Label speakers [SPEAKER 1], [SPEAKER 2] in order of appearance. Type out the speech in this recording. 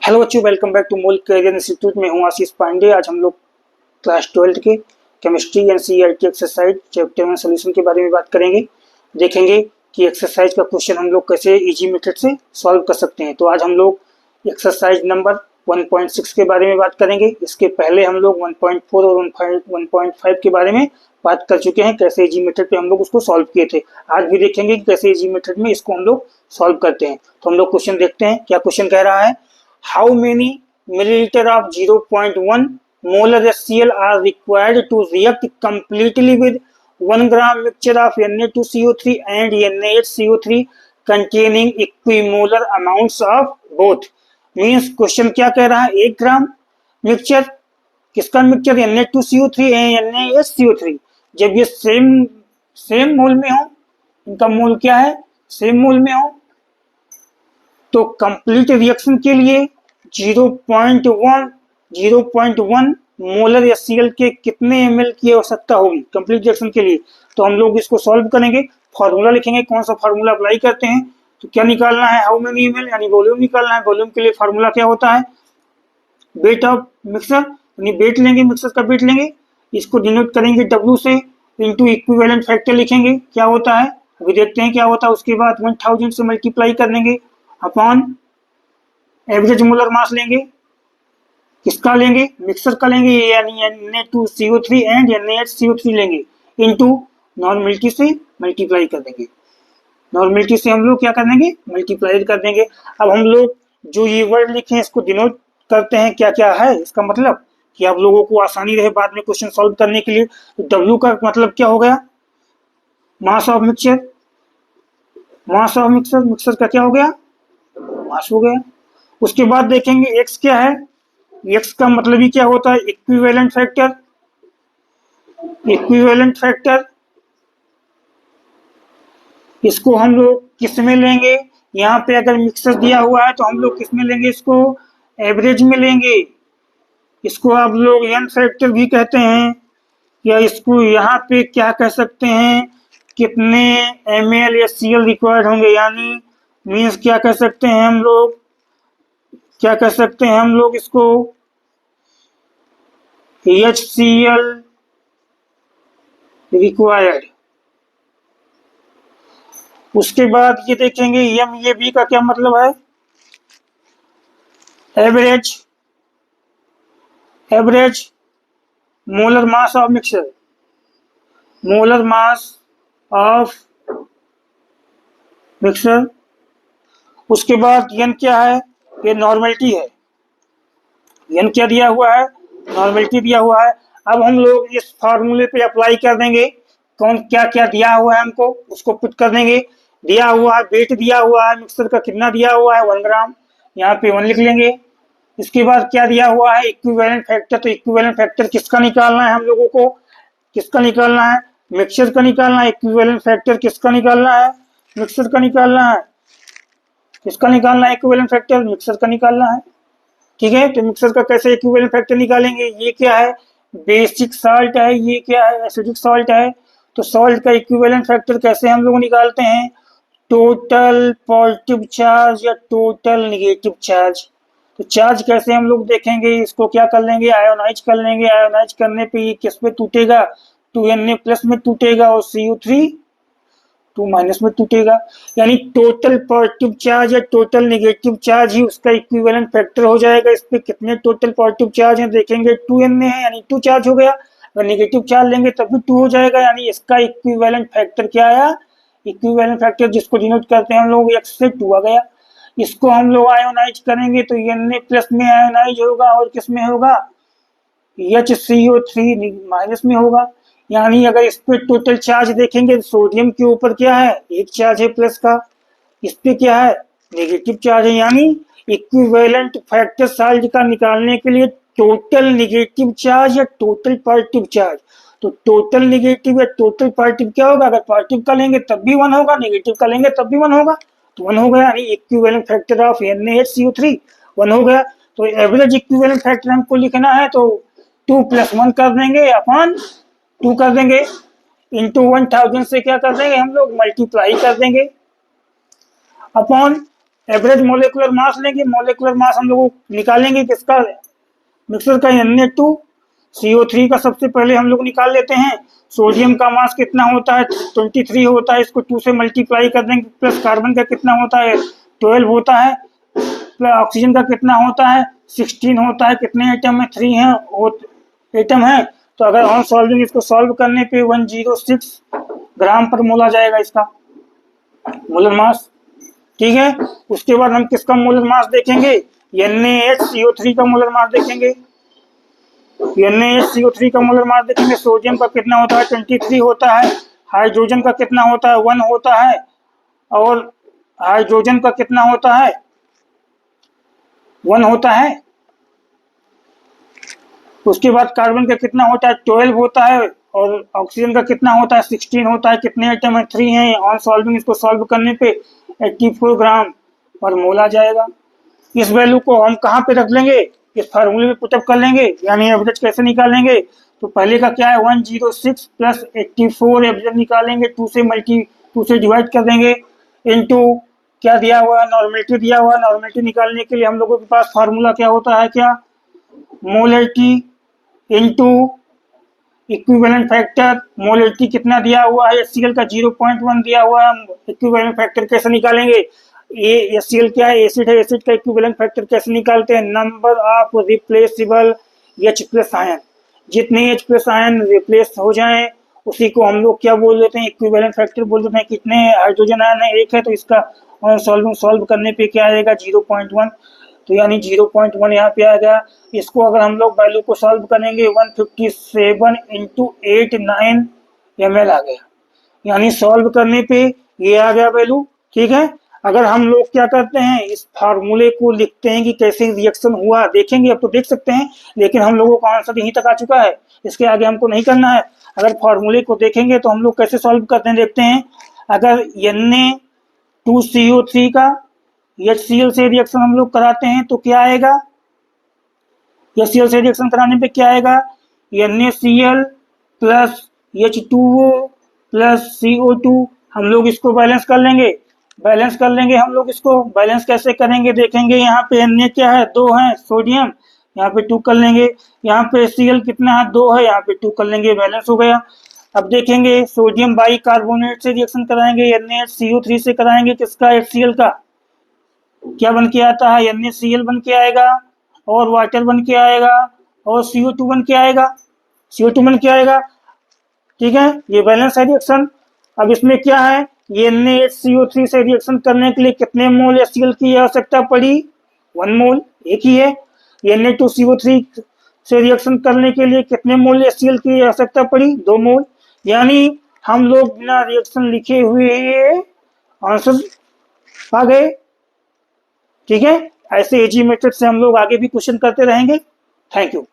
[SPEAKER 1] Hello बच्चों, welcome back to मूल career institute में हूँ आशीष पांडे। आज हम लोग क्लास 12 के chemistry and CERT exercise chapter 1 solution के बारे में बात करेंगे। देखेंगे कि एक्सरसाइज का क्वेश्चन हम लोग कैसे इजी मेथड से सॉल्व कर सकते हैं। तो आज हम लोग एक्सरसाइज नंबर 1.6 के बारे में बात करेंगे। इसके पहले हम लोग 1.4 और 1.5 के बारे में बात कर चुके हैं, कैसे इजी मेथड पे हम लोग उसको सॉल्व किए थे। आज भी देखेंगे कि कैसे इजी मेथड में इसको हम लोग सॉल्व करते हैं। तो हम लोग क्वेश्चन देखते हैं। क्या क्वेश्चन कह रहा है, how many milliliter of 0.1 molar HCl are required to react completely with 1 gram mixture of Na2CO3 and NaHCO3 containing equimolar amounts of both। Means question क्या कह रहा है, 1 ग्राम मिक्सचर, किसका मिक्सचर, Na2CO3 एंड NaHCO3, जब ये सेम मोल में हो, इनका मोल क्या है, सेम मोल में हो, तो कंप्लीट रिएक्शन के लिए 0.1 मोलर HCl के कितने ml की आवश्यकता होगी कंप्लीट रिएक्शन के लिए। तो हम लोग इसको सॉल्व करेंगे, फार्मूला लिखेंगे, कौन सा फार्मूला अप्लाई करते हैं। तो क्या निकालना है, हाउ मेनी ml यानी वॉल्यूम निकालना है। वॉल्यूम के लिए फार्मूला क्या होता है, वेट ऑफ मिक्सर, यानी वेट लेंगे, मिक्सर का वेट लेंगे, इसको डिनोट करेंगे W से, इंटू इक्विवेलेंट फैक्टर लिखेंगे, क्या होता है अभी देखते हैं क्या होता है। उसके बाद 1000 से मल्टीप्लाई कर देंगे अपॉन एवरेज मोलर मास लेंगे, किसका लेंगे, मिक्सर का लेंगे, यानी Na2CO3 एंड NaHCO3 लेंगे, इनटू नॉर्मलिटी से मल्टीप्लाई कर देंगे। नॉर्मलिटी से हम लोग क्या कर देंगे, मल्टीप्लाई कर देंगे। अब हम लोग जो ये वर्ड लिखे हैं इसको डिनोट करते हैं, क्या क्या है इसका मतलब, कि आप लोगों को आसानी रहे बाद में क्वेश्चन सॉल्व करने के लिए। तो W का मतलब क्या हो गया, mass of mixture, mass of mixer, mixer का क्या हो गया, मास हो गया। उसके बाद देखेंगे एक्स क्या है, एक्स का मतलब ही क्या होता है, इक्विवेलेंट फैक्टर। इक्विवेलेंट फैक्टर इसको हम लोग किस में लेंगे, यहाँ पे अगर मिक्सर दिया हुआ है तो हम लोग किस में लेंगे, इसको एवरेज में लेंगे। इसको आप लोग एन फैक्टर भी कहते हैं, या इसको यहाँ पे क्या कह सकते हैं, कितने ml HCl रिक्वायर्ड होंगे, यानी मीन्स क्या कह सकते हैं हम लोग, क्या कह सकते हैं हम लोग इसको HCl रिक्वायर्ड। उसके बाद ये देखेंगे MAB का क्या मतलब है, average, average molar mass of mixer, molar mass of mixer. उसके बाद एन क्या है, ये नॉर्मलिटी है, एन क्या दिया हुआ है, नॉर्मलिटी दिया हुआ है। अब हम लोग इस फार्मूले पे अप्लाई कर देंगे, कौन क्या क्या दिया हुआ है हमको उसको पुट कर देंगे। दिया हुआ है, वेट दिया हुआ है मिक्सर का, कितना दिया हुआ है, 1 ग्राम, यहाँ पे 1 लिख लेंगे। इसके बाद क्या दिया हुआ है, इक्विवेलेंट फैक्टर। तो इक्विवेलेंट फैक्टर किसका निकालना है हम लोगों को, किसका निकालना है, मिक्सर का निकालना है। इक्विवेलेंट फैक्टर किसका निकालना है, मिक्सर का निकालना है। किसका निकालना है इक्विवेलेंट फैक्टर, मिक्सर का निकालना है। ठीक है, तो मिक्सर का कैसे इक्विवेलेंट फैक्टर निकालेंगे, ये क्या है, बेसिक साल्ट है, ये क्या है, एसिडिक साल्ट है। तो सॉल्ट का इक्विवेलेंट फैक्टर कैसे हम लोग निकालते हैं, टोटल पॉजिटिव चार्ज या टोटल नेगेटिव चार्ज। तो चार्ज कैसे हम लोग देखेंगे, इसको क्या कर लेंगे, आयोनाइज कर लेंगे। आयोनाइज करने पे ये किस पे टूटेगा, 2Na प्लस में टूटेगा, और CO3 2 माइनस में टूटेगा। यानी टोटल पॉजिटिव चार्ज या टोटल नेगेटिव चार्ज ही उसका इक्विवेलेंट फैक्टर हो जाएगा। इस पे कितने टोटल पॉजिटिव चार्ज हैं देखेंगे, 2Na है यानी 2 चार्ज हो गया। अगर नेगेटिव चार्ज लेंगे तब भी 2 हो जाएगा, यानी इसका इक्विवेलेंट फैक्टर क्या आया, इक्विवेलेंट फैक्टर जिसको डिनोट करते हैं हम लोग x से 2 आ गया। इसको हम लोग आयोनाइज करेंगे तो Na प्लस में आयोनाइज होगा, और किस में होगा, HCO3 माइनस में होगा। यानी अगर इस पे टोटल चार्ज देखेंगे तो सोडियम के ऊपर क्या है, 1 चार्ज है प्लस का, इस पे क्या है, नेगेटिव चार्ज है। यानी इक्विवेलेंट फैक्टर साल्ट का निकालने के लिए टोटल नेगेटिव चार्ज या टोटल पॉजिटिव चार्ज। तो टोटल नेगेटिव या टोटल पॉजिटिव क्या होगा, अगर पॉजिटिव का लेंगे तब भी 1 होगा, नेगेटिव का लेंगे तब भी 1 होगा, तो 1 हो गया। यानी इक्विवेलेंट फैक्टर ऑफ NaHCO3 1 हो गया। तो एवरेज इक्विवेलेंट फैक्टर हमको लिखना है तो 2 + 1 कर देंगे, अपॉन 2 कर देंगे, इंटू 1000 से क्या कर देंगे हम लोग, मल्टीप्लाई कर देंगे, अपॉन एवरेज मोलिकुलर मास लेंगे, मोलिकुलर मास हम लोग निकालेंगे किसका, मिक्सर का Na2CO3 का सबसे पहले हम लोग निकाल लेते हैं। सोडियम का मास कितना होता है 23 होता है, इसको 2 से मल्टीप्लाई कर देंगे, प्लस कार्बन का कितना होता है 12 होता है, प्लस ऑक्सीजन का कितना होता है 16 होता है। कितने एटम है 3 हैं एटम है। तो अगर ऑन सॉल्विंग इसको सॉल्व करने पे 106 ग्राम पर मोल आ जाएगा इसका मोलर मास। ठीक है, उसके बाद हम किसका मोलर मास देखेंगे, NaHCO3 का मोलर मास देखेंगे। NaHCO3 का मोलर मास देखेंगे। सोडियम का कितना होता है 23 होता है, हाइड्रोजन का कितना होता है 1 होता है, और हाइड्रोजन का कितना होता है 1 होता है। उसके बाद कार्बन का कितना होता है 12 होता है, और ऑक्सीजन का कितना होता है 16 होता है। कितने आइटम है 3 हैं। ऑन सॉल्विंग इसको सॉल्व करने पे 84 ग्राम पर मोल आ जाएगा। इस वैल्यू को हम कहाँ पे रख लेंगे, इस फार्मूले में पुटअप कर लेंगे, यानी एवरेज कैसे निकालेंगे। तो पहले का क्या है 106 प्लस 84 एवरेज निकालेंगे, 2 से डिवाइड कर देंगे, इनटू क्या दिया हुआ है नॉर्मेलिटी दिया हुआ है। नॉर्मेलिटी निकालने के लिए हम लोगों के पास फार्मूला क्या होता है, क्या molarity into equivalent factor. Molarity कितना दिया हुआ है HCl का 0.1 दिया हुआ है। इक्विवेलेंट फैक्टर कैसे निकालेंगे, ये HCl क्या है एसिड है, एसिड का इक्विवेलेंट फैक्टर कैसे निकालते हैं, number of replaceable H plus ion. जितने H प्लस आयन रिप्लेस हो जाएं उसी को हम लोग क्या बोल देते हैं इक्विवेलेंट फैक्टर बोल देते हैं। कितने हाइड्रोजन आयन है 1 है, तो इसका सॉल्व करने पे क्या आएगा 0.1, तो यानी 0.1 यहाँ पे आ गया। इसको अगर हम लोग वैल्यू को सॉल्व करेंगे 157 इंटू 89 ml आ गया, यानी सॉल्व करने पे ये आ गया वैल्यू। ठीक है, अगर हम लोग क्या करते हैं इस फार्मूले को लिखते हैं कि कैसे रिएक्शन हुआ देखेंगे, अब तो देख सकते हैं, लेकिन हम लोगों का आंसर यहीं तक आ चुका है, इसके आगे हमको नहीं करना है। अगर फार्मूले को देखेंगे तो हम लोग कैसे सॉल्व करते हैं देखते हैं। अगर Na2CO3 का HCl से रिएक्शन हम लोग कराते हैं तो क्या आएगा, HCl से रिएक्शन कराने पे क्या आएगा NaCl plus H2O plus CO2। हम लोग इसको बैलेंस कर लेंगे, हम लोग इसको बैलेंस कैसे करेंगे देखेंगे। यहाँ पे Na क्या है 2 है सोडियम, यहाँ पे 2 कर लेंगे। यहाँ पे Cl कितना है 2 है, यहाँ पे 2 कर लेंगे, बैलेंस हो गया। अब देखेंगे सोडियम बाई कार्बोनेट से रिएक्शन कराएंगे, NaCO3 से कराएंगे किसका HCl का, क्या बन के आता है NaCl बन के आएगा, और वाटर बन के आएगा, और CO2 बन के आएगा, ठीक है, ये बैलेंस है रिएक्शन। अब इसमें क्या है NaHCO3 से रिएक्शन करने के लिए कितने मोल HCl की आवश्यकता पड़ी 1 मोल, एक ही है। Na2CO3 से रिएक्शन करने के लिए कितने मोल HCl की आवश्यकता पड़ी 2 मोल, यानी हम लोग बिना रिएक्शन लिखे हुए आंसर आ गए। ठीक है, ऐसे इजी मेथड से हम लोग आगे भी क्वेश्चन करते रहेंगे। Thank you.